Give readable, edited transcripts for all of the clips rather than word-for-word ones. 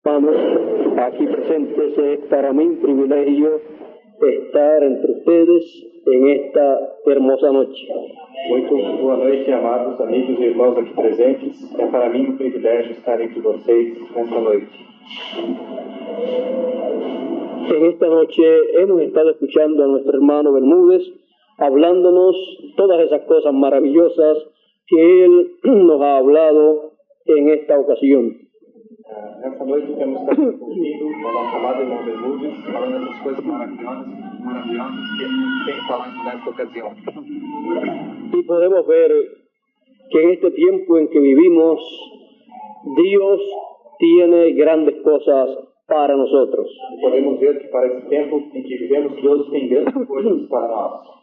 Hermanos, aquí presentes, es para mí un privilegio estar entre ustedes en esta hermosa noche. Muito boa noite, amados amigos e irmãos aqui presentes. É para mim um privilégio estar entre vocês nesta noite. En esta noche hemos estado escuchando a nuestro hermano Bermúdez hablándonos todas esas cosas maravillosas que él nos ha hablado en esta ocasión. Nessa noite temos estado ouvindo o nosso amado irmão Bermúdez falando essas coisas maravilhosas que ele tem falado nesta ocasião. Y podemos ver que en este tiempo en que vivimos, Dios tiene grandes cosas para nosotros. Podemos ver que para esse tempo em que vivemos, Deus tem grandes coisas para nós.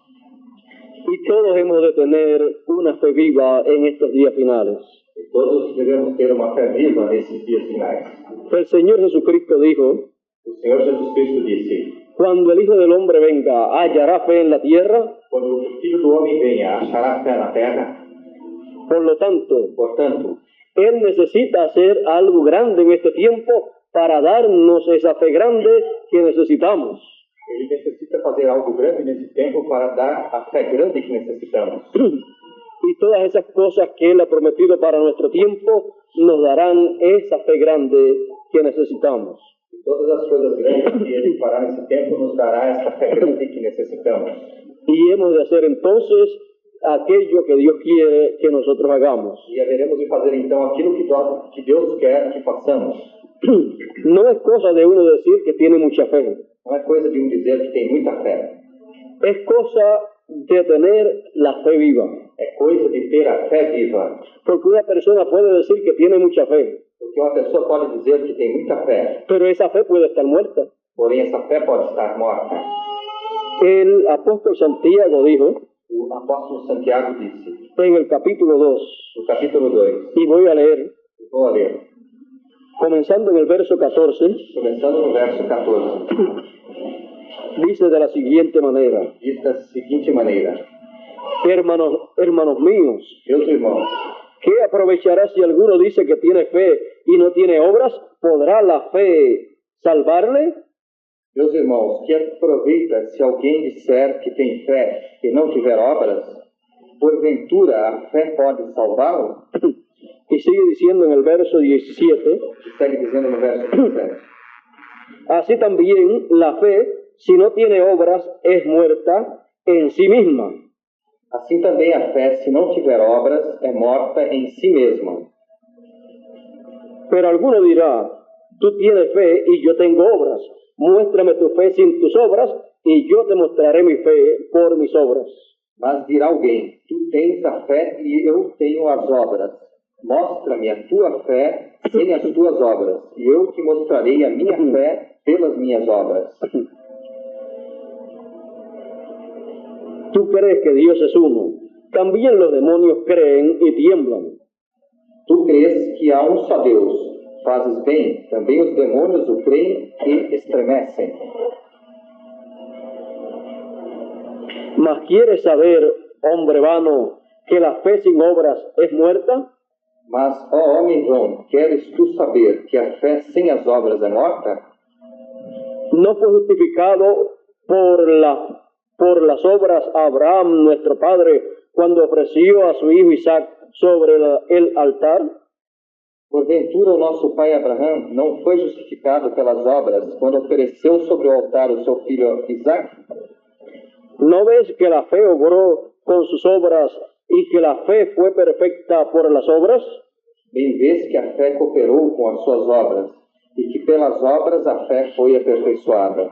Y todos hemos de tener una fe viva en estos días finales. E todos devemos ter uma fé viva nesses dias finais. El Señor Jesucristo dijo: O Senhor Jesus Cristo disse: cuando el Hijo del Hombre venga, ¿hallará fe en la tierra? quando o Filho do Homem venha, achará fé na terra? Por lo tanto, Portanto, Él necesita hacer algo grande en este tiempo para darnos esa fe grande que necesitamos. Ele necessita fazer algo grande nesse tempo para dar a fé grande que necessitamos. Y todas esas cosas que Él ha prometido para nuestro tiempo nos darán esa fe grande que necesitamos. Todas as coisas grandes que Ele fará nesse tempo nos dará essa fé grande que necessitamos. Y hemos de hacer entonces aquello que Dios quiere que nosotros hagamos. E haveremos de fazer então aquilo que Deus quer que façamos. No es cosa de uno decir que tiene mucha fe. Não é coisa de dizer que tem muita fé. Es cosa de tener la fe viva. É coisa de ter a fé viva. Porque una persona puede decir que tiene mucha fe, Porque uma pessoa pode dizer que tem muita fé, pero esa fe puede estar muerta. porém essa fé pode estar morta. El apóstol Santiago dijo O apóstolo Santiago disse, en el capítulo 2, no capítulo 2, y voy a leer, vou ler, comenzando en el verso 14, começando no verso 14, dice de la siguiente manera: diz da seguinte maneira: hermanos míos, meus irmãos, ¿qué aprovechará si alguno dice que tiene fe y no tiene obras? ¿Podrá la fe salvarle? meus irmãos, que aproveita se alguém disser que tem fé e não tiver obras? Porventura a fé pode salvá-lo? Y sigue diciendo en el verso 17, E segue dizendo no verso 17: así también la fe, si no tiene obras, es muerta en sí misma. Assim também a fé, se não tiver obras, é morta em si mesma. Pero alguno dirá: tú tienes fe y yo tengo obras. Muéstrame tu fe sin tus obras y yo te mostraré mi fe por mis obras. Mas dirá alguém: tu tens a fé e eu tenho as obras. Mostra-me a tua fé sem as tuas obras, e eu te mostrarei a minha fé pelas minhas obras. Tú crees que Dios es uno. También los demonios creen y tiemblan. Tu crês que há um só Deus. Fazes bem, também os demônios o creem e estremecem. Mas ¿quieres saber, hombre vano, que la fe sin obras es muerta? Mas, ó homem vão, queres tu saber que a fé sem as obras é morta? ¿No fue justificado por las obras Abraham, nuestro padre, cuando ofreció a su hijo Isaac sobre el altar? Porventura o nosso pai Abraão não foi justificado pelas obras quando ofereceu sobre o altar o seu filho Isaac? ¿No ves que la fe obró con sus obras y que la fe fue perfecta por las obras? Bem vês que a fé cooperou com as suas obras, e que pelas obras a fé foi aperfeiçoada.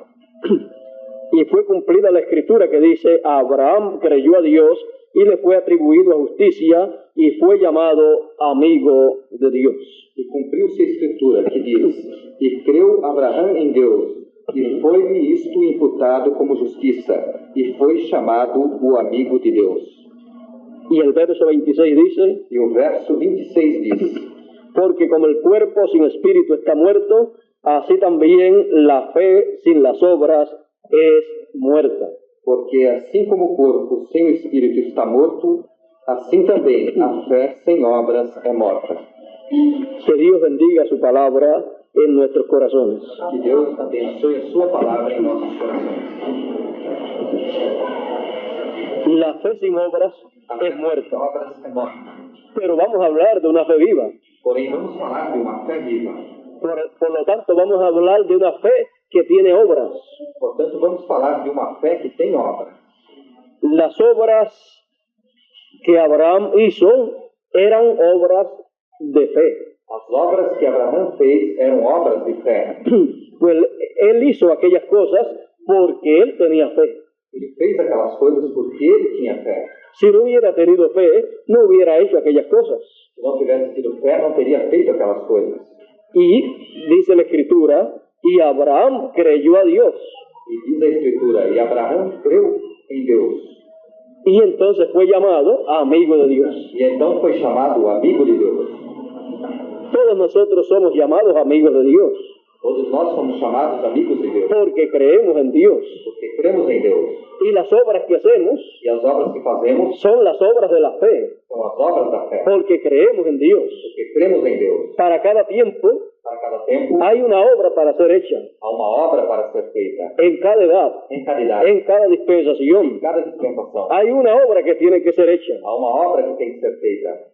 Y fue cumplida la escritura que dice: Abraham creyó a Dios y le fue atribuido a justicia y fue llamado amigo de Dios. E cumpriu-se a escritura que diz: e creu Abraão em Deus, e foi-lhe isto imputado como justiça, e foi chamado o amigo de Deus. Y el verso 26 dice: E o verso 26 diz: porque como el cuerpo sin espíritu está muerto, así también la fe sin las obras es muerta. Porque assim como o corpo sem o espírito está morto, assim também a fé sem obras é morta. Que Dios bendiga su palabra en nuestros corazones. Que Deus abençoe a sua palavra em nossos corações. La fe sin obras es muerta. Obras é morta. Pero vamos a hablar de una fe viva. Porém, vamos falar de uma fé viva. Por lo tanto, vamos a hablar de una fe que tiene obras. Portanto, vamos falar de uma fé que tem obras. Las obras que Abraham hizo eran obras de fe. As obras que Abraão fez eram obras de fé. Pues él hizo aquellas cosas porque él tenía fe. Ele fez aquelas coisas porque ele tinha fé. Si no hubiera tenido fe, no hubiera hecho aquellas cosas. Se não tivesse tido fé, não teria feito aquelas coisas. Y dice la Escritura, y Abraham creyó a Dios. E diz a Escritura, e Abraão creu em Deus. Y entonces fue llamado amigo de Dios. E então foi chamado amigo de Deus. Todos nosotros somos llamados amigos de Dios, Todos nós somos chamados amigos de Deus, porque creemos en Dios. porque cremos em Deus. Y las obras que hacemos E as obras que fazemos son las obras de la fe, são as obras da fé, porque creemos en Dios. porque cremos em Deus. Para cada tiempo Para cada tempo, hay una obra para ser hecha, há uma obra para ser feita, en cada edad, em cada idade, en cada em dispensación. cada dispensação. Hay una obra que tiene que ser hecha. Há uma obra que tem que ser feita.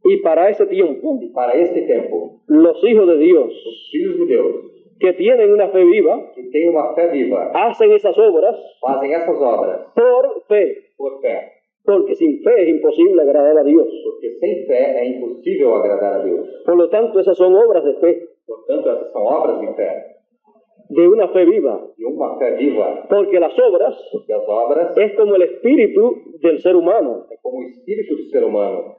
Y para ese tiempo, E para este tempo, los hijos de Dios os filhos de Deus, que tienen una fe viva, que têm uma fé viva, hacen esas obras fazem essas obras por fe, por fé, porque sin fe es imposible agradar a Dios. porque sem fé é impossível agradar a Deus. Por lo tanto, esas son obras de fe, Portanto, essas são obras de fé, de una fe viva, de uma fé viva, porque las obras porque as obras es como el espíritu del ser humano. é como o espírito do ser humano.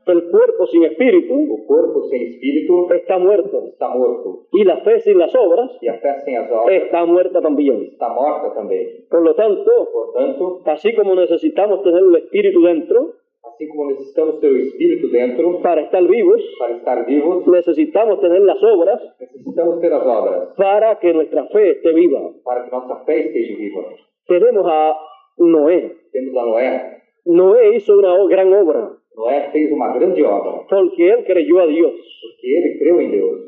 El cuerpo sin espíritu O corpo sem espírito está muerto, está morto, y la fe sin las obras e a fé sem as obras está muerta también. está morta também. Por lo tanto, Portanto, así como necesitamos tener el espíritu dentro assim como necessitamos ter o espírito dentro para estar vivos, para estar vivos, necesitamos tener las obras necessitamos ter as obras para que nuestra fe esté viva. para que nossa fé esteja viva. Tenemos a Noé. Temos a Noé. Noé hizo una gran obra Noé fez uma grande obra, porque él creyó a Dios. porque ele creu em Deus.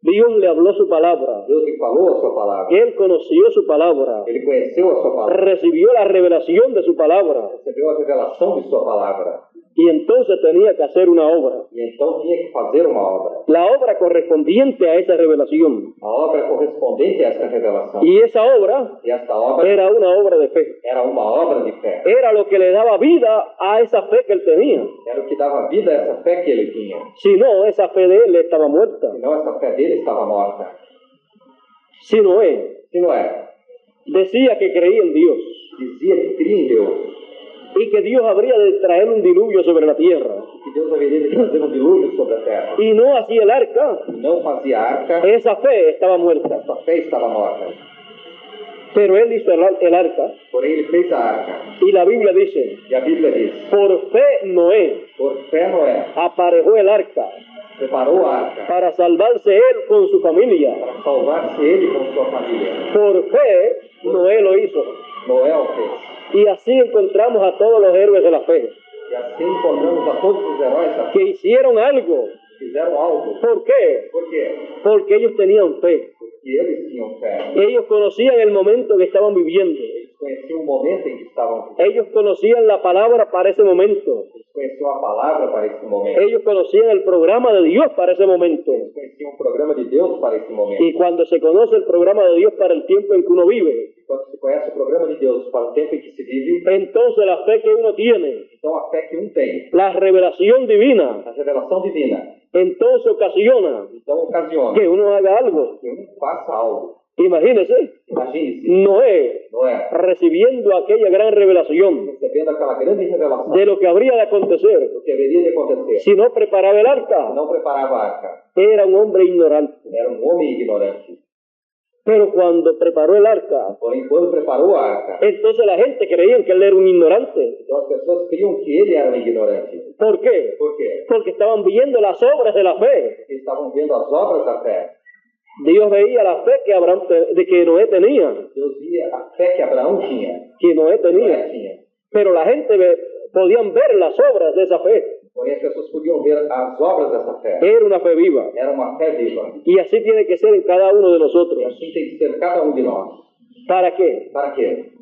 Dios le habló su palabra. Deus lhe falou a sua palavra. Él conoció su palabra. Ele conheceu a sua palavra. Recibió la revelación de su palabra. Recebeu a revelação de sua palavra. Y entonces tenía que hacer una obra. E então tinha que fazer uma obra. La obra correspondiente a esa revelación. A obra correspondente a esta revelação. Y esa obra E esta obra era una obra de fe. era uma obra de fé. Era lo que le daba vida a esa fe que él tenía. Era o que dava vida a essa fé que ele tinha. Si no, esa fe de él estaba muerta. Senão essa fé dele estava morta. Si Noé Se Noé decía que creía en Dios dizia que cria em Deus, y que Dios habría de traer un diluvio sobre la tierra que Deus haveria de trazer um dilúvio sobre a terra, y no hacía el arca, e não fazia arca, esa fe estaba muerta. essa fé estava morta. Pero él hizo el arca Porém, ele fez a arca. y la Biblia dice, E a Bíblia diz: por fe Noé por fé, Noé aparejó el arca preparou a arca para salvarse él con su familia. para salvar-se ele com sua família. Por fe Noé lo hizo. Noé o fez. Y así encontramos a todos los héroes de la fe E assim encontramos a todos os heróis da fé que hicieron algo. que fizeram algo. ¿Por qué? Por quê? Porque ellos tenían fe. Porque eles tinham fé. Ellos conocían el momento que estaban viviendo. Eles conheciam o momento em que estavam. Ellos conocían la palabra para ese momento. Eles conheciam a palavra para esse momento. Ellos conocían el programa de Dios para ese momento. Eles conheciam o programa de Deus para esse momento. Y cuando se conoce el programa de Dios para el tiempo en que uno vive, Quando se conhece o programa de Deus para o tempo em que se vive, entonces la fe que uno tiene, então a fé que tem, la revelación divina, a revelação divina, entonces ocasiona então ocasiona que uno haga algo. que faça algo. Imagínese, Imagine-se, Noé Noé recibiendo aquella gran revelación recebendo aquela grande revelação de lo que habría de acontecer do que haveria de acontecer. si no preparaba el arca. Não preparava a arca. Era un hombre ignorante. Era um homem ignorante. Pero cuando preparó el arca, Porém, quando preparou a arca, entonces la gente creía que él era un ignorante. então as pessoas criam que ele era um ignorante. ¿Por qué? Por quê? Porque estaban viendo las obras de la fe. Porque estavam vendo as obras da fé. Dios veía la fe que que Noé tenía, Deus via a fé que Abraão tinha, que Noé que Noé tenía. tinha. Pero la gente podían ver las obras de esa fe. Porém, as pessoas podiam ver as obras dessa fé. Era una fe viva. Era uma fé viva. Y así tiene que ser en cada uno de E nosotros. assim tem que ser cada de nós. ¿Para qué? Para quê?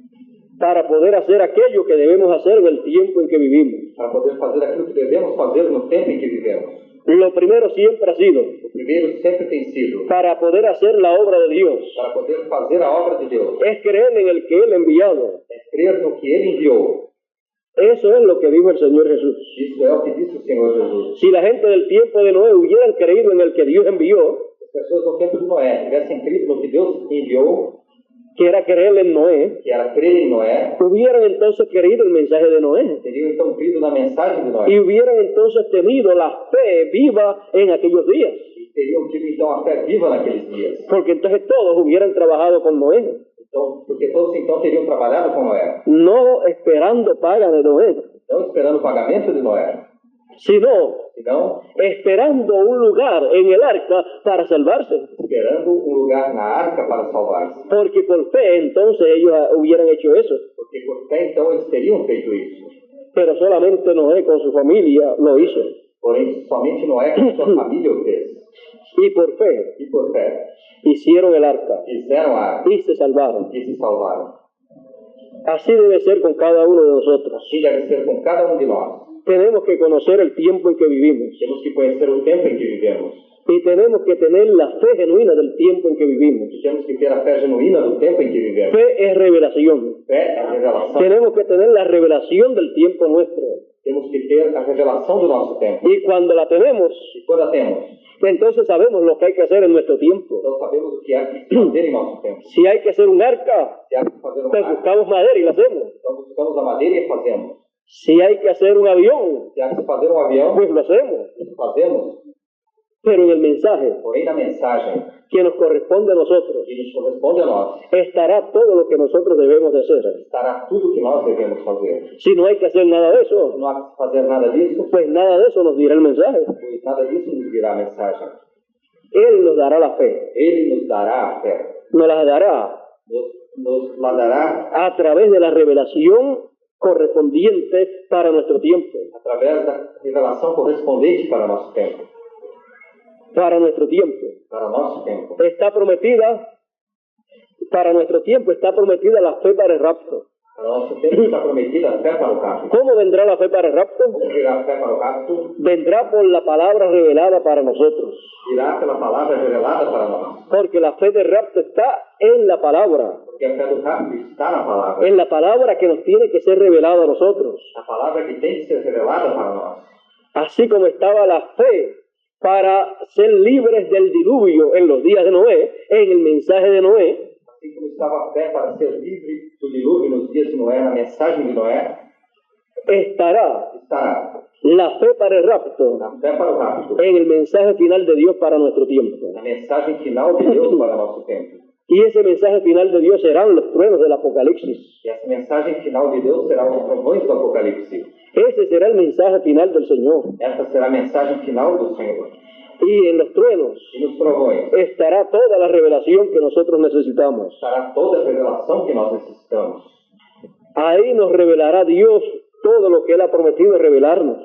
Para poder hacer aquello que debemos hacer en el tiempo en que vivimos. Para poder fazer aquilo que devemos fazer no tempo em que vivemos. Lo primero siempre ha sido O primeiro sempre tem sido para poder hacer la obra de Dios. para poder fazer a obra de Deus. Es creer en el que Él ha enviado. É crer no que Ele enviou. Eso es lo que dijo el Señor Jesús. Isso é o que disse o Senhor Jesus. Si la gente del tiempo de Noé hubieran creído en el que Dios envió, As pessoas no tempo de Noé tivessem crido no que Deus enviou, que era creer en Noé, que era crer em Noé, hubieran entonces creído el mensaje de Noé. teriam então crido na mensagem de Noé. Y hubieran entonces tenido la fe viva en aquellos días. E teriam tido então a fé viva naqueles dias. Porque entonces todos hubieran trabajado con Noé, Então, porque todos então teriam trabalhado com Noé. no esperando paga de Noé, Não esperando o pagamento de Noé, sino senão esperando un lugar en el arca para salvarse. esperando um lugar na arca para salvar-se. Porque por fe entonces ellos hubieran hecho eso. Porque por fé então eles teriam feito isso. Pero solamente Noé con su familia lo hizo. Porém, somente Noé com sua família o fez. Y por fe E por fé hicieron el arca fizeram a arca y se salvaron. e se salvaram. Así debe ser con cada uno de nosotros. Assim deve ser com cada de nós. Tenemos que conocer el tiempo en que vivimos. Temos que conhecer o tempo em que vivemos. Y tenemos que tener la fe genuina del tiempo en que vivimos. E temos que ter a fé genuína do tempo em que vivemos. Fe es revelación. Fé é a revelação. Tenemos que tener la revelación del tiempo nuestro. Temos que ter a revelação do nosso tempo. Y cuando la tenemos, E quando a temos, entonces sabemos lo que hay que hacer en nuestro tiempo. então sabemos o que há que fazer em nosso tempo. Si hay que hacer un arca, Se há que fazer uma pues arca, buscamos madera y la hacemos. então buscamos a madeira e fazemos. Si hay que hacer un avión, Se há que fazer um avião, pues lo hacemos. fazemos. Pero en el mensaje Porém, na mensagem que nos corresponde a nosotros, que nos corresponde a nós, estará todo lo que nosotros debemos de hacer. estará tudo o que nós devemos fazer. Si no hay que hacer nada de eso, Não há que fazer nada disso, pues nada de eso nos dirá el mensaje. pois nada disso nos dirá a mensagem. Él nos dará la fe, Ele nos dará a fé. nos la dará Nos la dará a través de la revelación correspondiente para nuestro tiempo. através da revelação correspondente para nosso tempo. Para nuestro tiempo. Para nosso tempo. Está prometida, para nuestro tiempo está prometida la fe para el rapto. Para nosso tempo está prometida a fé para o rapto. ¿Cómo vendrá la fe para el rapto? Como virá a fé para o rapto? Vendrá por la palabra revelada para nosotros. Virá pela palavra revelada para nós. Porque la fe del rapto está en la palabra. Porque a fé do rapto está na palavra. En la palabra que nos tiene que ser revelada a nosotros. A palavra que tem que ser revelada para nós. Así como estaba la fe para ser libres del diluvio en los días de Noé, en el mensaje de Noé, Assim como estava a fé para ser livre do dilúvio nos dias de Noé, na mensagem de Noé, estará estará la fe para el rapto na fé para o rapto, en el mensaje final de Dios para nuestro tiempo. na mensagem final de Deus para nosso tempo. Y ese mensaje final de Dios serán los truenos del Apocalipsis. E essa mensagem final de Deus será os trovões do Apocalipse. Ese será el mensaje final del Señor. Essa será a mensagem final do Senhor. Y en los truenos E nos trovões estará toda la revelación que nosotros necesitamos. estará toda a revelação que nós necessitamos. Ahí nos revelará Dios todo lo que Él ha prometido revelarnos.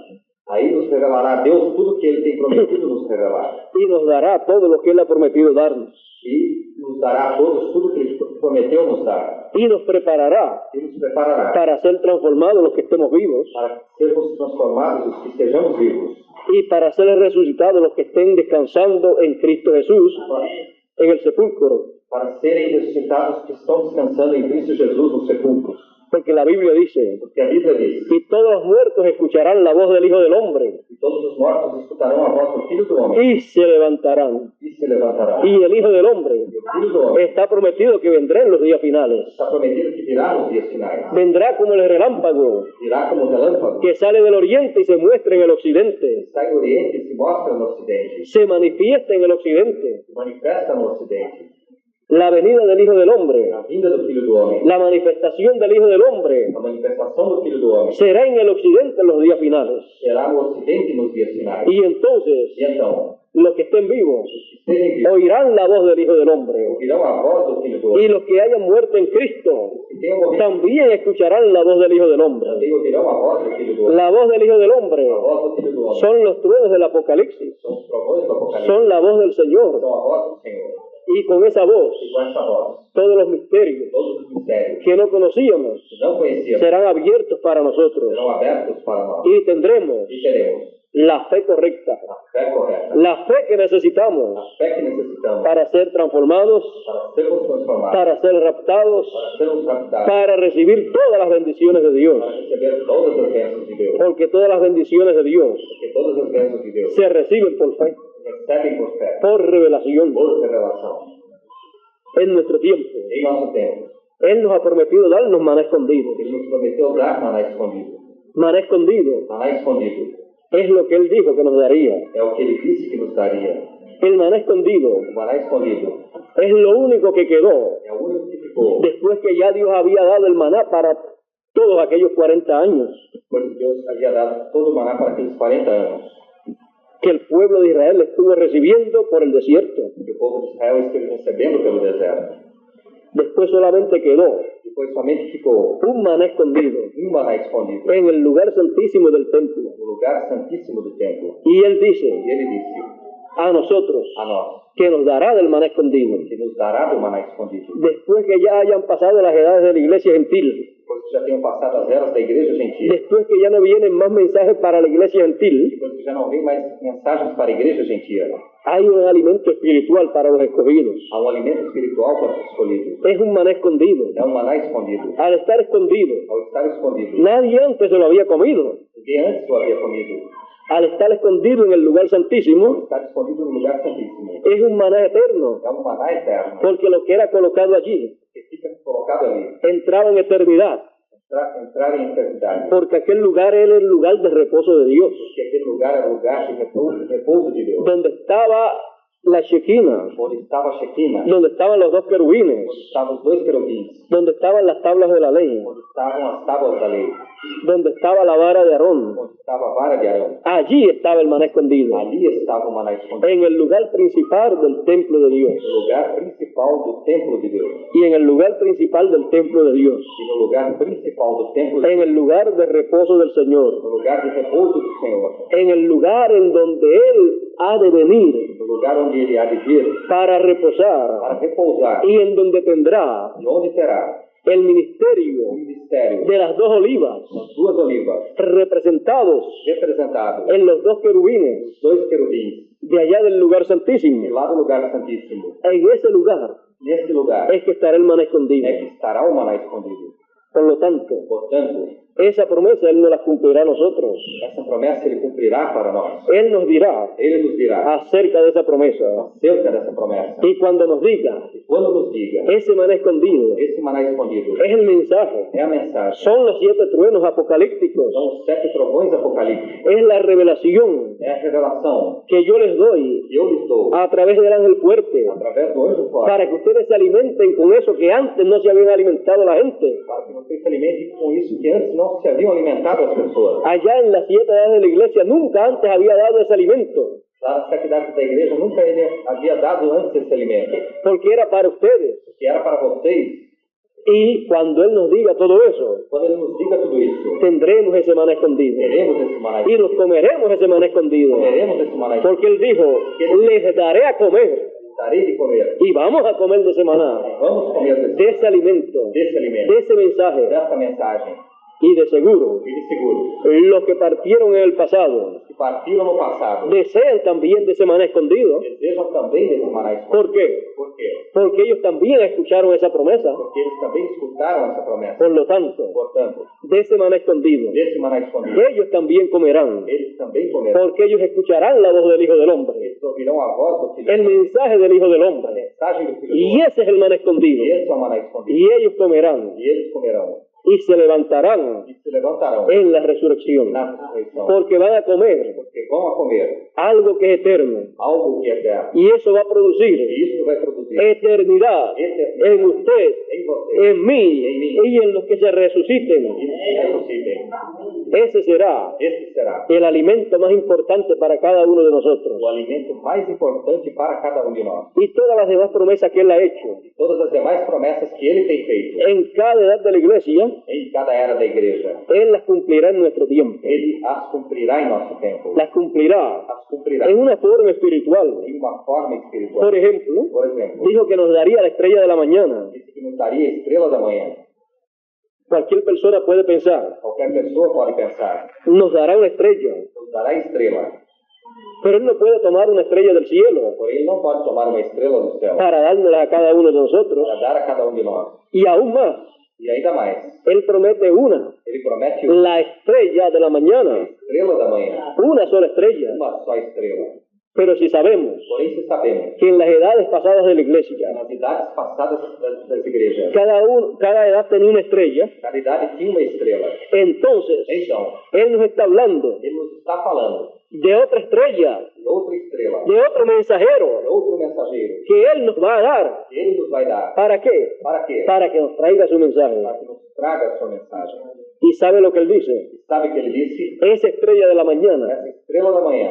Aí nos revelará Deus tudo o que Ele tem prometido nos revelar. Y nos dará todo lo que Él ha prometido darnos. E nos dará a todos tudo o que Ele prometeu nos dar. Y nos preparará E nos preparará para ser transformados los que estemos vivos. para sermos transformados os que estejamos vivos. Y para ser resucitados los que estén descansando en Cristo Jesús en el sepulcro. Para serem ressuscitados que estão descansando em Cristo Jesus nos sepulcros. Porque la Biblia dice, Porque a Bíblia diz: y todos los muertos escucharán la voz del Hijo del Hombre e todos os mortos escutarão a voz do Filho do Homem y se levantarán. e se levantará. Y el Hijo del Hombre E o Filho do Homem está prometido que vendrá en los días finales. está prometido que virá nos dias finais. Vendrá como el relámpago Virá como relâmpago, que sale del oriente y se muestra en el occidente. sai do Oriente e se mostra no Ocidente, Se manifiesta en el occidente. se manifesta no Ocidente. La venida del Hijo del Hombre, A vinda do Filho do Homem, la manifestación del Hijo del Hombre, a manifestação do Filho do Homem, será en el occidente en los días finales. será no Ocidente nos dias finais. Y entonces E então, los que estén vivos, que estejam vivos, oirán la voz del Hijo del Hombre. ouvirão a voz do Filho do Y Homem. los que hayan muerto en Cristo, Que tenham morrido, también escucharán la voz del Hijo del Hombre. também ouvirão a voz do Filho do Homem. La voz del Hijo del Hombre A voz do Filho do Homem. son los truenos del Apocalipsis, São os trovões do Apocalipse. son la voz del Señor. São a voz do Senhor. Y con esa voz, E com essa voz, todos los misterios todos os mistérios que no conocíamos que não conhecíamos serán abiertos para nosotros serão abertos para nós. y tendremos E teremos la fe correcta, a fé correta, la fe que necesitamos a fé que necessitamos para ser transformados, para sermos transformados, para ser raptados, para sermos raptados, para recibir todas las bendiciones de Dios. para receber todas as bênçãos de Deus. Porque todas las bendiciones de Dios Porque todas as bênçãos de Deus se reciben por fe, recebem por fé, por revelación. por revelação. En nuestro tiempo, Em nosso tempo, Él nos ha prometido darnos maná escondido. Ele nos prometeu dar maná escondido. Maná escondido Maná escondido es lo que Él dijo que nos daría. é o que Ele disse que nos daria. El maná escondido O maná escondido es lo único que quedó é o único que ficou, después que ya Dios había dado el maná para todos aquellos 40 años pois Deus havia dado todo o maná para aqueles 40 anos, que el pueblo de Israel estuvo recibiendo por el desierto. que o povo de Israel esteve recebendo pelo deserto. Después solamente quedó Depois somente ficou un maná escondido maná escondido en el lugar santísimo del templo. no lugar santíssimo do templo. Y Él dice E Ele disse a nosotros a nós que nos dará del maná escondido. que nos dará do maná escondido. Después que ya hayan pasado las edades de la iglesia gentil, Depois que já tenham passado as eras da igreja gentil, después que ya no vienen más mensajes para la iglesia gentil, depois que já não vem mais mensagens para a igreja gentil, hay un alimento espiritual para los escogidos. há um alimento espiritual para os escolhidos. Es un maná escondido. É um maná escondido. Al estar escondido, Ao estar escondido, nadie antes se lo había comido. ninguém antes o havia comido. Al estar escondido en el lugar santísimo, Está escondido no lugar santíssimo. es un maná eterno, É um maná eterno porque lo que era colocado allí que fica colocado ali, entraba en eternidad, entrar em eternidade. porque aquel lugar era el lugar de reposo de Dios, Porque aquele lugar era o lugar de repouso de Deus. donde estaba la Shekinah, Onde estava a Shekinah, donde estaban los dos querubines, onde estavam os dois querubins, donde estaban las tablas de la ley, onde estavam as tábuas da lei, donde estaba la vara de Aarón. onde estava a vara de Arão. Allí estaba el maná escondido, Ali estava o maná escondido, en el lugar principal del templo de Dios. no lugar principal do templo de Deus. Y en el lugar principal del templo de Dios, E no lugar principal do templo de en Deus, el lugar de reposo del Señor, no lugar de repouso do Senhor, en el lugar en donde Él ha de venir no lugar onde Ele há de vir para reposar para repousar, y en donde tendrá e onde terá el o ministerio ministério de las dos olivas das duas olivas, representados representados en los dos querubines os dois querubins, de allá del lugar santísimo. e lá do lugar santíssimo. En ese lugar Nesse lugar es que estará el maná escondido. é que estará o maná escondido. Por lo tanto, Portanto, esa promesa Él no la cumplirá a nosotros. essa promessa Ele cumprirá para nós. Él nos dirá Ele nos dirá acerca de esa promesa. acerca dessa promessa. Y cuando nos diga, E quando nos diga, ese maná escondido esse maná escondido es el mensaje, é a mensagem. son los 7 truenos apocalípticos, São os 7 trovões apocalípticos. es la revelación É a revelação que yo les doy que eu lhes dou a través del ángel fuerte, através do anjo forte, para que ustedes se alimenten con eso que antes no se habían alimentado la gente. para que vocês se alimentem com isso que antes não se haviam alimentado as pessoas. Allá en las 7 edades de la iglesia nunca antes había dado ese alimento, Lá nas 7 idades da igreja nunca ele havia dado antes esse alimento, porque era para ustedes. que era para vocês. Y cuando Él nos diga todo eso, Quando Ele nos diga tudo isso, tendremos ese maná escondido teremos esse maná y nos comeremos esse maná escondido, comeremos esse maná porque Él dijo, les daré a comer darei de comer. y vamos a comer de ese maná, Vamos comer de ese alimento, desse alimento, de ese mensaje. dessa mensagem. Y de seguro, E de seguro, los que partieron en el pasado que partiram no passado, desean también de ese maná escondido. desejam também desse maná escondido. ¿Por qué? Por quê? Porque ellos también escucharon esa promesa. Porque eles também escutaram essa promessa. Por lo tanto, Portanto, de ese maná escondido, desse maná escondido, ellos también comerán, eles também comerão. porque ellos escucharán la voz del Hijo del Hombre, Eles ouvirão a voz do Filho, el mensaje del Hijo del a Hombre. mensagem do Filho do Y Homem. ese es el maná escondido. E esse é o maná escondido. Y ellos comerán E eles comerão. y se levantarán E se levantarão en la resurrección, na ressurreição. porque van a comer Porque vão a comer algo que es eterno. algo que é eterno. Y eso va a producir E isso vai produzir eternidad en usted, em você, en mí en mí, y en los que se resuciten. e que ressuscitem. Ese será Este será el alimento más importante para cada uno de nosotros. o alimento mais importante para cada um de nós. Y todas las demás promesas que Él ha hecho E todas as demais promessas que Ele tem feito en cada edad de la iglesia, em cada era da igreja, Él las cumplirá en nuestro tiempo. Ele as cumprirá em nosso tempo. Las cumplirá As cumprirá en una forma espiritual. em uma forma espiritual. Por ejemplo, Por exemplo, dijo que nos daría la estrella de la mañana. disse que nos daria a estrela da manhã. Cualquier persona puede pensar, Qualquer pessoa pode pensar, nos dará una estrella, nos dará estrela. pero Él no puede tomar una estrella del cielo Porém, ele não pode tomar uma estrela do céu para dárnosla a cada uno de nosotros. para dar a cada um de nós. Y aún más, E ainda mais, Él promete una, ele promete uma la estrella de la mañana, estrela da manhã, una sola estrella. uma só estrela. Pero si sabemos Porém, se sabemos que en las edades pasadas de la iglesia, nas idades passadas das igrejas, cada edad tenía una estrella, cada idade tinha uma estrela. entonces Então, Él nos está hablando ele nos está falando de otra estrella, de outra estrela, de otro de mensajero outro mensageiro, que Él nos va a dar. que ele nos vai dar. ¿Para qué? Para quê? Para que nos traiga su mensaje. Para que nos traga a sua mensagem. ¿Y sabe lo que Él dice? E sabe que ele disse? Esa estrella de la mañana, Essa estrela da manhã,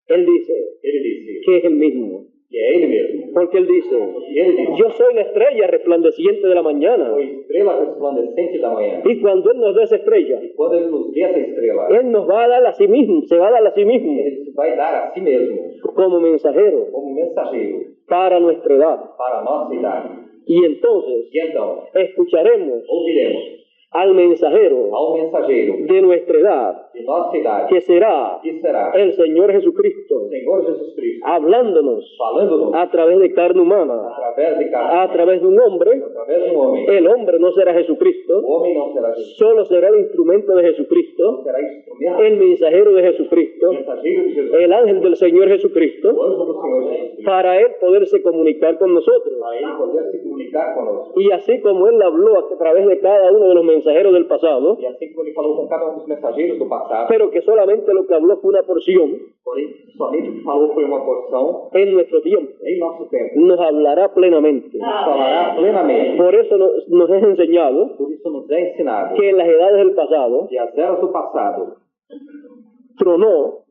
Él dice ele disse que es el mismo. que é ele mesmo. Porque Él dice, E ele disse, yo soy la estrella resplandeciente de la mañana. foi estrela resplandecente da manhã. Y cuando Él nos dé esa estrella, E quando ele nos dê essa estrela, Él nos va a dar a sí mismo, se va a dar a sí mismo ele vai dar a si mesmo como mensajero como mensageiro para nuestra edad. para a nossa idade. Y entonces E então, escucharemos ouviremos al mensajero ao mensageiro de nuestra edad, de nossa idade, que será que será el Señor Jesucristo, o Senhor Jesus Cristo, hablándonos falando-nos a través de carne humana, através de carne, a través de un hombre. através de um homem. El hombre no será Jesucristo, O homem não será Jesus, solo será el instrumento de Jesucristo, será instrumento, el mensajero de Jesucristo, mensageiro de Jesus, el ángel del Señor Jesucristo, o anjo do Senhor Jesus Cristo, para Él poderse comunicar con nosotros. para ele poder se comunicar conosco. Y así como Él habló a través de cada uno de los mensajeros del pasado, E assim como ele falou com cada um dos mensageiros do passado, pero que solamente lo que habló fue una porción, porém somente o que falou foi uma porção en nuestro tiempo em nosso tempo. nos hablará plenamente. Nos falará plenamente. Por eso nos es enseñado Por isso nos é ensinado que en las edades del pasado que as eras do passado tronó,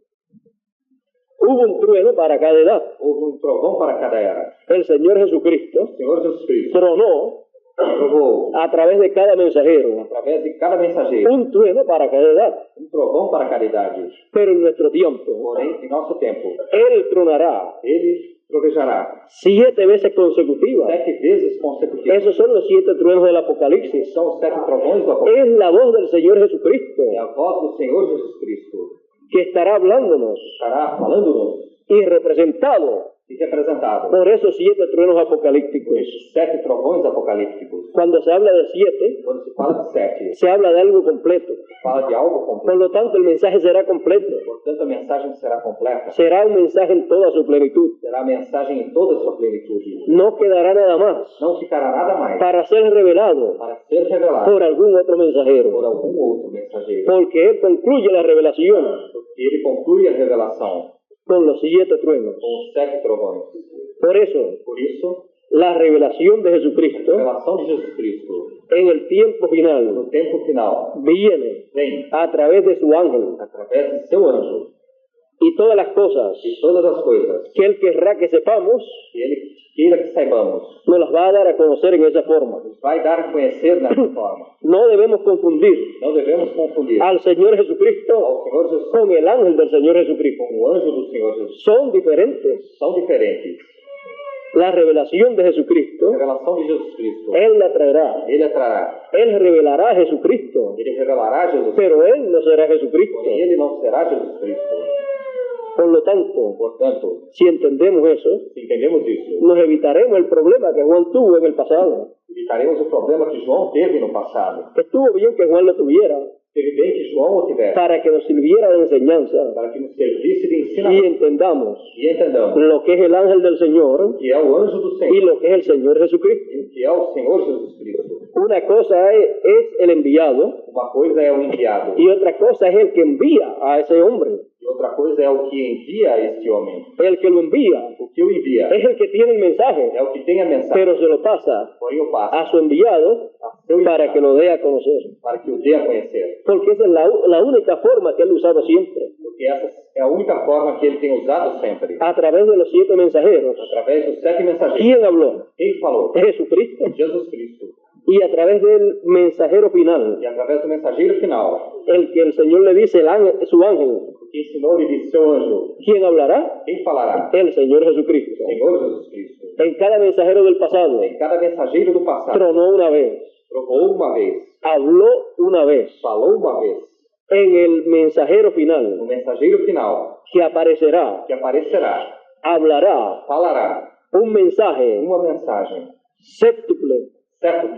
hubo un trueno para cada edad. houve um trovão para cada era. El Señor Jesucristo O Senhor Jesus Cristo tronó trovou a través de cada mensajero, através de cada mensageiro, un trueno para cada edad. um trovão para cada idade. Pero en nuestro tiempo, Porém, em nosso tempo, Él tronará ele trovejará 7 veces consecutivas. 7 vezes consecutivas. Esos son los 7 truenos del Apocalipsis. São os 7 trovões do Apocalipse. Es la voz del Señor Jesucristo É a voz do Senhor Jesus Cristo que estará hablándonos estará falando-nos y representado e representado por esos 7 truenos apocalípticos. esses 7 trovões apocalípticos. Cuando se habla de 7, Quando se fala de 7, se habla de algo completo. se fala de algo completo. Por lo tanto, el mensaje será completo. Portanto, a mensagem será completa. Será un mensaje en toda su plenitud. Será a mensagem em toda a sua plenitude. No quedará nada más Não ficará nada mais para ser revelado para ser revelado por algún otro por mensajero. algum outro mensageiro. Porque Él concluye la revelación Porque ele conclui a revelação con los 7 truenos. com os 7 trovões. Por eso, Por isso, la revelación de a Jesucristo revelação de Jesus Cristo, en el tiempo final no tempo final, viene vem a través de su ángel, através de seu anjo. y todas las cosas E todas as coisas que Él querrá que sepamos que ele queira que saibamos, nos las va a dar a conocer en esa forma. nos vai dar a conhecer dessa forma. No debemos confundir Não devemos confundir al Señor Jesucristo ao Senhor Jesus con el ángel del Señor Jesucristo. com o anjo do Senhor Jesus. Son diferentes. São diferentes. La revelación de A Jesucristo, revelação de Jesus Cristo, Él la traerá. ele atrará. Él revelará a Jesucristo, Ele revelará Jesus Cristo, pero Él no será Jesucristo. porém ele não será Jesus Cristo. Por lo tanto, Portanto, si entendemos eso, se entendemos isso, nos evitaremos el problema que Juan tuvo en el pasado. evitaremos o problema que João teve no passado. Estuvo bien que Juan lo tuviera Teve bem que João o tivesse, para que nos sirviera de enseñanza para que nos servisse de y ensinamento entendamos e entendamos lo que es el ángel del Señor que é o anjo do y Senhor lo que es el Señor Jesucristo. e o que é o Senhor Jesus Cristo. Una cosa es el enviado Uma coisa é o enviado y otra cosa es el que envía a ese hombre. e Outra coisa é o que envia este homem. El que lo envía O que o envia es el que tiene el mensaje, é o que tem a mensagem. pero se lo pasa Porém, eu passo a su enviado a seu para que enviado, lo dé a conocer. para que o dê a conhecer. Porque esa es la única forma que él ha usado siempre, Porque essa é a única forma que ele tem usado sempre. a través de los 7 mensajeros. Através dos 7 mensageiros. ¿Quién habló? Quem falou? Jesucristo. Jesus Cristo. Y a través del mensajero final, E através do mensageiro final, el que el Señor le dice su ángel, o que ensinou e disse seu anjo, ¿quién hablará? quem falará? El Señor Jesucristo. Senhor Jesus Cristo. En cada mensajero del pasado, Em cada mensageiro do passado, tronó una vez, trovou uma vez, habló una vez. falou uma vez. En el mensajero No final, mensageiro final, que aparecerá, que aparecerá, hablará falará un mensaje uma mensagem, séptuple, século,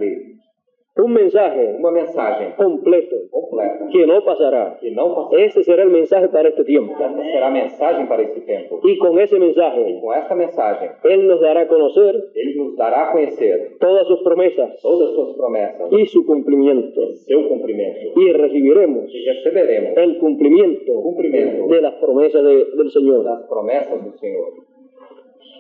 un mensaje uma mensagem completo, completa, que no pasará. que não passará. Ese será el mensaje para este tiempo. Esta será a mensagem para esse tempo. Y con ese mensaje, Com esta mensagem, Él nos dará a conocer Ele nos dará a conhecer todas sus promesas todas as suas promessas, y su cumplimiento. seu cumprimento. Y recibiremos E receberemos el o cumplimiento cumprimento de las promesas del Señor. das promessas do Senhor.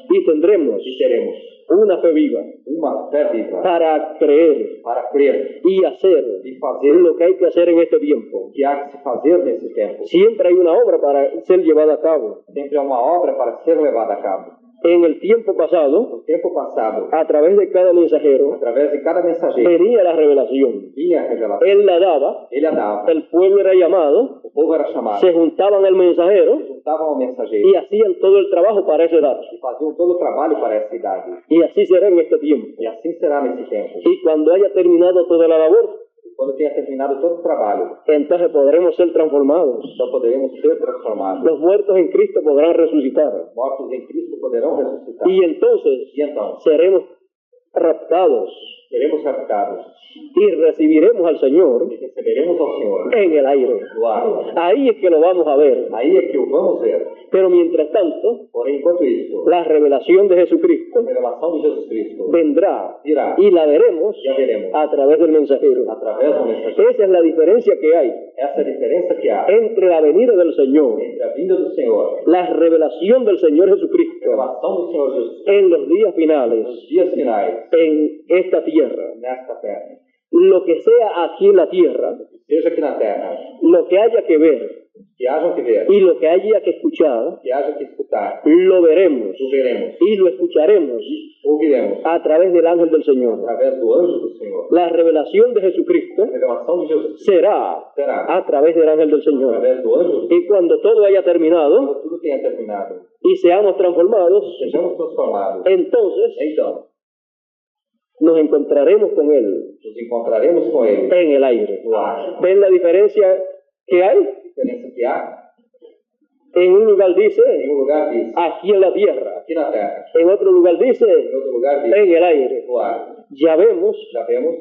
Y tendremos E teremos una fe viva uma fé viva para creer para crer y hacer e fazer lo que hay que hacer en este tiempo. o que há que se fazer nesse tempo. Siempre hay una obra para ser llevada a cabo. Sempre há uma obra para ser levada a cabo. En el tiempo pasado, No tempo passado, a través de cada mensajero, através de cada mensageiro, venía la revelación. vinha a revelação. Él la daba, Ele a dava, el pueblo era llamado, o povo era chamado, se juntaban al mensajero juntavam ao mensageiro y hacían todo el trabajo para esa edad. e faziam todo o trabalho para essa idade. Y así será en este tiempo. E assim será nesse tempo. Y cuando haya terminado toda la labor, E quando tenha terminado todo o trabalho, entonces podremos ser transformados. então poderemos ser transformados. Los muertos en Cristo podrán resucitar. Mortos em Cristo poderão ressuscitar. Y entonces E então, seremos raptados seremos raptados y recibiremos al Señor e receberemos ao Senhor en el aire. no ar. Ahí es que lo vamos a ver. Aí é que o vamos ver. Pero mientras tanto, Porém, enquanto isso, la revelación de Jesucristo a revelação de Jesus Cristo vendrá virá y la veremos e a veremos a través del mensajero. através do mensageiro. Esa es la diferencia que hay Essa é a diferença que há entre la venida del Señor, entre a vinda do Senhor, la revelación del Señor a Jesucristo revelação do Senhor Jesus en los días finales, nos dias finais, en esta tierra. nesta terra. Lo que sea aquí en la tierra, Seja aqui na terra, lo que haya que ver que hajam que ver, y lo que haya que escuchar, que haja que escutar, lo veremos o veremos, y lo escucharemos ouviremos a través del ángel del Señor. através do anjo do Senhor. La revelación de Jesucristo A revelação de Jesus será será a través del ángel del Señor. através do anjo. Y cuando todo haya terminado Quando tudo tenha terminado, y seamos transformados, sejamos transformados. entonces Então, nos encontraremos con Él nos encontraremos com Ele en el aire. no ar. ¿Ven la diferencia que hay? A diferença que há, En un lugar em dice, um lugar diz, aquí en la tierra. aqui na terra, En otro lugar dice, em outro lugar diz, en el aire. no ar. Ya vemos Já vemos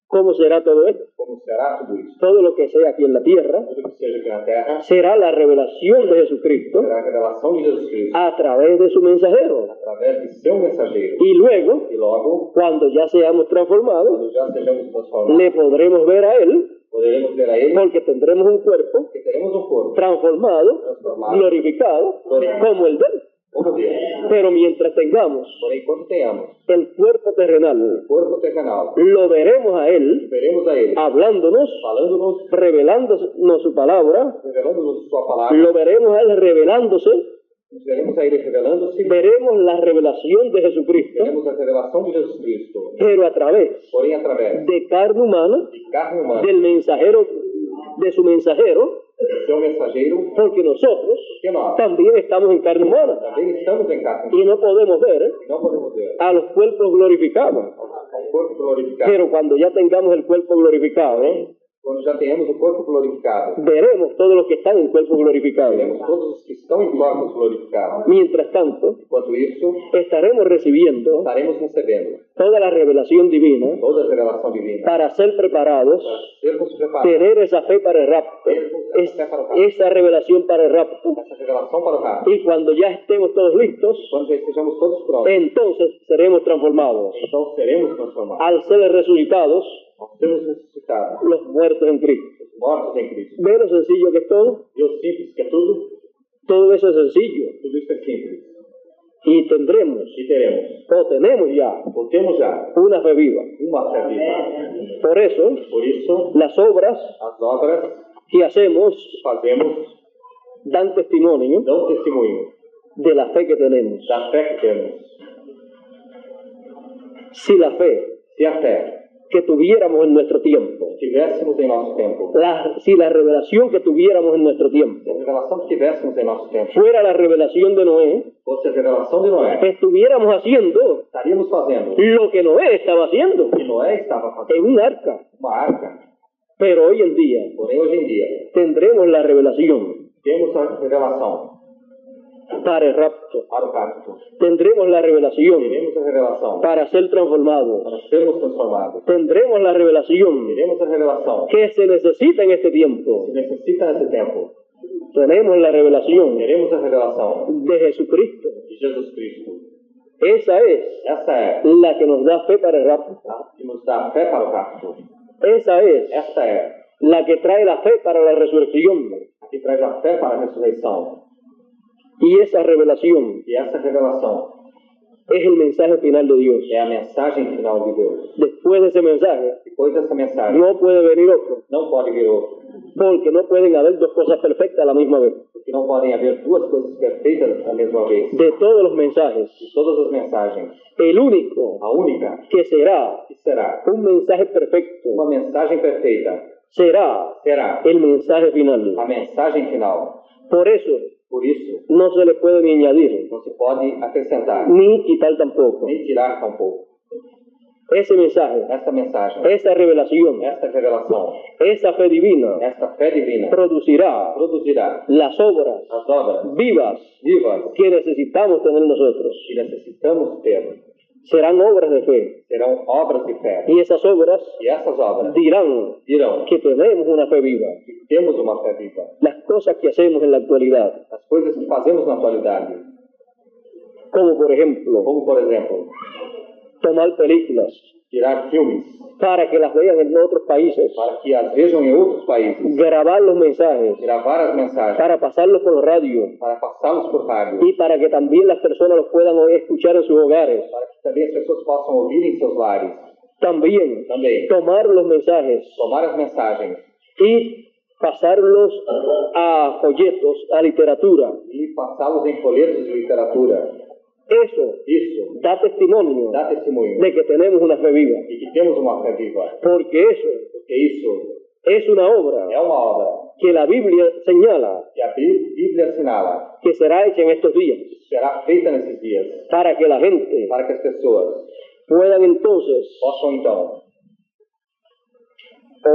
cómo será todo esto. como será tudo isso. Todo lo que sea aquí en la tierra Tudo que seja aqui na terra será la revelación de Jesucristo será a revelação de Jesus Cristo a través de su mensajero. através de seu mensageiro. Y luego, E logo, cuando ya seamos transformados, quando já sejamos transformados, le podremos ver a Él, poderemos ver a Ele, porque tendremos un cuerpo que teremos um corpo transformado, transformado glorificado, como el de Él. como Deus. Pero mientras tengamos Porém, quando tenhamos el cuerpo terrenal, o corpo terrenal, lo veremos a Él veremos a Ele hablándonos, falando-nos, revelándonos su palabra, revelando-nos Sua palavra, lo veremos a Él revelándose, nos veremos a Ele revelando-se, veremos la revelación de Jesucristo, veremos a revelação de Jesus Cristo, pero a través porém através de carne humana, de carne humana, del mensajero, de su mensajero, de seu mensageiro, porque nosotros que nós también estamos en carne humana também estamos em carne humana y no podemos ver e não podemos ver a los cuerpos glorificados. o corpo glorificado. Pero cuando ya tengamos el cuerpo glorificado, Quando já tenhamos o corpo glorificado, veremos todos los que están en cuerpos glorificados. veremos todos os que estão em corpos glorificados. Mientras tanto, Enquanto isso, estaremos recibiendo estaremos recebendo toda la revelación divina toda a revelação divina para ser preparados, para sermos preparados, tener esa fe para el rapto, esa revelación para el rapto. essa revelação para o rapto. Y cuando ya estemos todos listos, Quando já estejamos todos prontos, entonces seremos transformados. então seremos transformados. Al ser resucitados, Nós seremos ressuscitados, los muertos en Cristo. mortos em Cristo. ¿Ve lo sencillo que es todo? E o simples que é tudo, Todo eso es sencillo. Tudo isso é simples. Y tendremos, E teremos, o tenemos ya, ou temos já, una fe viva. uma fé viva. Por eso, Por isso, las obras as obras que hacemos que fazemos dan testimonio dão testemunho de la fe que tenemos. da fé que temos. Si la fe Se a fé que tuviéramos en nuestro tiempo, tivéssemos em nosso tempo, si la revelación que tuviéramos en nuestro se a tiempo revelação que tivéssemos em nosso tempo fuera la revelación de Noé, fosse a revelação de Noé, estuviéramos haciendo estaríamos fazendo lo que Noé estaba haciendo o que Noé estava en fazendo, un arca. uma arca. Pero hoy en día Porém, hoje em dia, tendremos la revelación temos a revelação para el rapto. para o rapto. Tendremos la revelación Teremos a revelação para ser transformados. para sermos transformados. Tendremos la revelación Teremos a revelação que se necesita en este tiempo. que se necessita nesse tempo. Tenemos la revelación Teremos a revelação de Jesucristo. de Jesus Cristo. Esa es Essa é la que nos da fe para el rapto. a que nos dá fé para o rapto. Esa es Essa é la que trae la fe para la resurrección. a que traz a fé para a ressurreição. Y esa revelación E essa revelação es el mensaje final de Dios. é a mensagem final de Deus. Después de ese mensaje, Depois dessa mensagem, no puede venir otro, não pode vir outro, porque no pueden haber dos cosas perfectas a la misma vez. porque não podem haver duas coisas perfeitas à mesma vez. De todos los mensajes, De todas as mensagens, el único a única que será que será un mensaje perfecto uma mensagem perfeita será será el mensaje final. a mensagem final. Por eso Por isso, no se le puede ni añadir não se pode acrescentar, ni quitar tampoco. nem tirar tampouco. Ese mensaje, Essa mensagem, esa revelación, essa revelação, esa fe divina essa fé divina producirá produzirá las obras as obras vivas vivas que necesitamos tener nosotros. que necessitamos ter. Serán obras de fe. Serão obras de fé. Y esas obras E essas obras dirán dirão que tenemos una fe viva. que temos uma fé viva. Las cosas que hacemos en la actualidad, As coisas que fazemos na atualidade, como por ejemplo, como por exemplo, tomar películas tirar filmes para que las vean en otros países, para que as vejam em outros países, grabar los mensajes, gravar as mensagens, para pasarlos por radio para passá-los por rádio, y para que también las personas los puedan escuchar en sus hogares. para que também as pessoas possam ouvir em seus lares. También Também tomar los mensajes tomar as mensagens y pasarlos a folletos, a literatura. e passá-los em folhetos de literatura. Eso Isso da testimonio dá testemunho de que tenemos una fe viva, de que temos uma fé viva, porque eso porque isso es una obra é uma obra que la Biblia señala que a Bíblia assinala, que será hecha en estos días, será feita nesses dias, para que la gente para que as pessoas puedan entonces possam então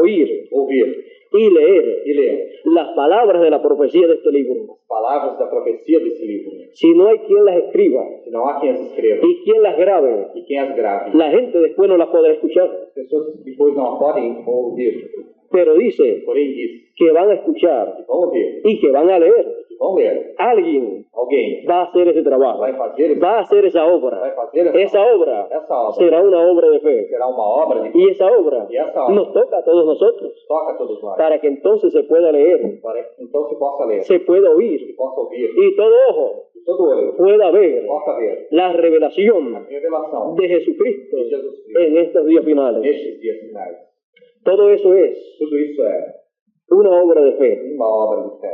oír ouvir y leer e ler las palabras de la profecía de este libro. as palavras da profecia desse livro. Si no hay quien las escriba Se não há quem as escreva y quien las grabe, e quem as grave, la gente después no las podrá escuchar. as pessoas depois não a podem ouvir. Pero dice Porém diz que van a escuchar que vão ouvir, y que van a leer. que vão ler. Alguien Alguém va a hacer ese trabajo, vai fazer esse- va a hacer esa vai obra. fazer Esa obra essa obra. será una obra de fe. Será uma obra de Y esa obra E essa obra nos toca a todos nosotros, toca a todos nós, para que entonces se pueda leer, para que então se possa ler, se pueda se oír possa ouvir, y todo ojo e todo olho pueda ver possa ver la revelación a revelação de Jesucristo de Jesus Cristo en estos días finales. nestes dias finais. Todo eso es Tudo isso é una obra de fe, uma obra de fé,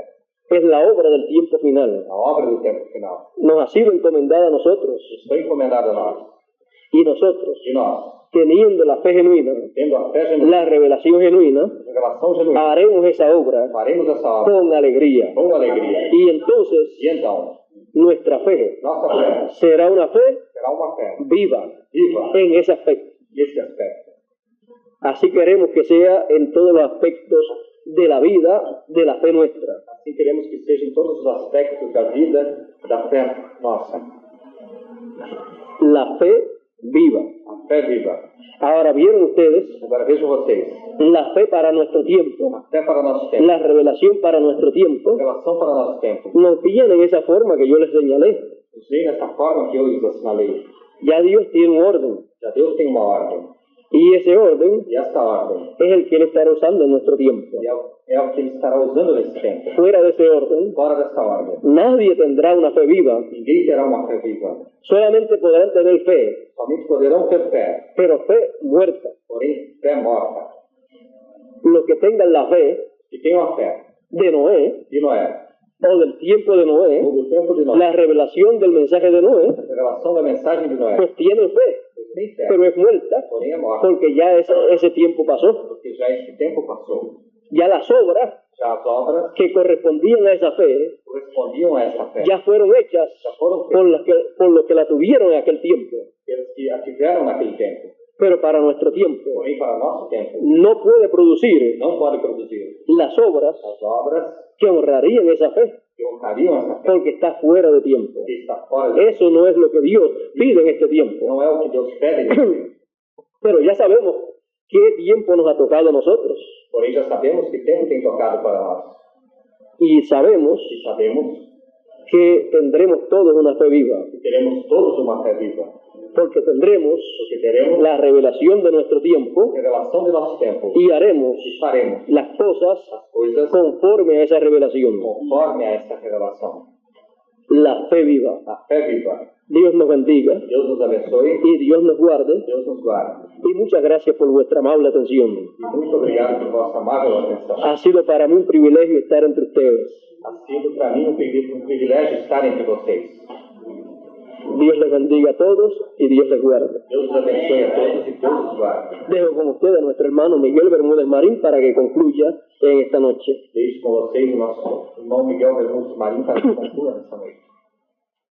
es la obra del tiempo final. a obra do tempo final. Nos ha sido encomendada a nosotros Foi encomendado a nós, y nosotros, e nós, teniendo la fe genuina, tendo a fé genuína, la revelación genuina, a revelação genuína, haremos esa obra faremos essa obra con alegría. com alegria. Y entonces E então, nuestra fe nossa fé será una fe será uma fé viva viva en ese aspecto. nesse aspecto. Así queremos que sea en todos los aspectos de la vida, de la fe nuestra. Assim queremos que seja em todos os aspectos da vida, da fé nossa. La fe viva. A fé viva. Ahora vieron ustedes Agora vejam vocês, la fe para nuestro tiempo, a fé para nosso tempo, la revelación para nuestro a tiempo, revelação para nosso tempo, nos tiene en esa forma que yo les señalé. nos vem nessa forma que eu lhes assinalei. Ya Dios tiene un orden Já Deus tem uma ordem. Y ese orden E esta ordem es el que Él estará usando en nuestro tiempo. é o que ele estará usando nesse tempo. Fuera de ese orden, Fora desta ordem, nadie tendrá una fe viva. ninguém terá uma fé viva. Solamente podrán tener fe, Somente poderão ter fé, pero fe muerta. porém fé morta. Los que tengan la fe Que tenham a fé de Noé, de Noé, o del tiempo de Noé, ou do tempo de Noé, la revelación del mensaje de Noé, a revelação da mensagem de Noé, pues tienen fe, eles têm fé, pero es muerta, porém é morta, porque ya ese tiempo pasó. porque já este tempo passou. Ya las obras Já as obras que correspondían a esa fe correspondiam a esta fé, ya fueron hechas já foram por feitas los que la tuvieron en aquel tiempo. pelos que a tiveram naquele tempo. Pero para nuestro tiempo Porém, para nosso tempo, no puede producir não pode produzir las obras as obras que honrarían esa fe, que honrariam esta fé, porque está fuera de tiempo. que está fora de Eso no es lo que Dios pide en este tiempo. não é o que Deus pede nesse tempo. Pero ya sabemos qué tiempo nos ha tocado a nosotros. Porém, já sabemos que tempo tem tocado para nós. Y sabemos E sabemos que tendremos todos una fe viva, que teremos todos uma fé viva. porque tendremos Porque teremos la revelación de nuestro tiempo a revelação de nosso tempo. y haremos E faremos las cosas as coisas conforme a esa revelación. conforme a esta revelação. La fe viva. A fé viva. Dios nos bendiga Deus nos abençoe. y Dios nos guarde. Deus nos guarde. Y muchas gracias por vuestra amable atención. E muito obrigado por vossa amável atenção. Ha sido para mí un privilegio estar entre ustedes. Ha sido para mim um privilégio estar entre vocês. Dios les bendiga a todos y Dios les guarde. Deus os abençoe a todos e Deus os guarde. Dejo con ustedes a nuestro hermano Miguel Bermúdez Marín para que concluya en esta noche. Deixo com vocês o nosso irmão Miguel Bermudes Marim para que conclua nessa noite.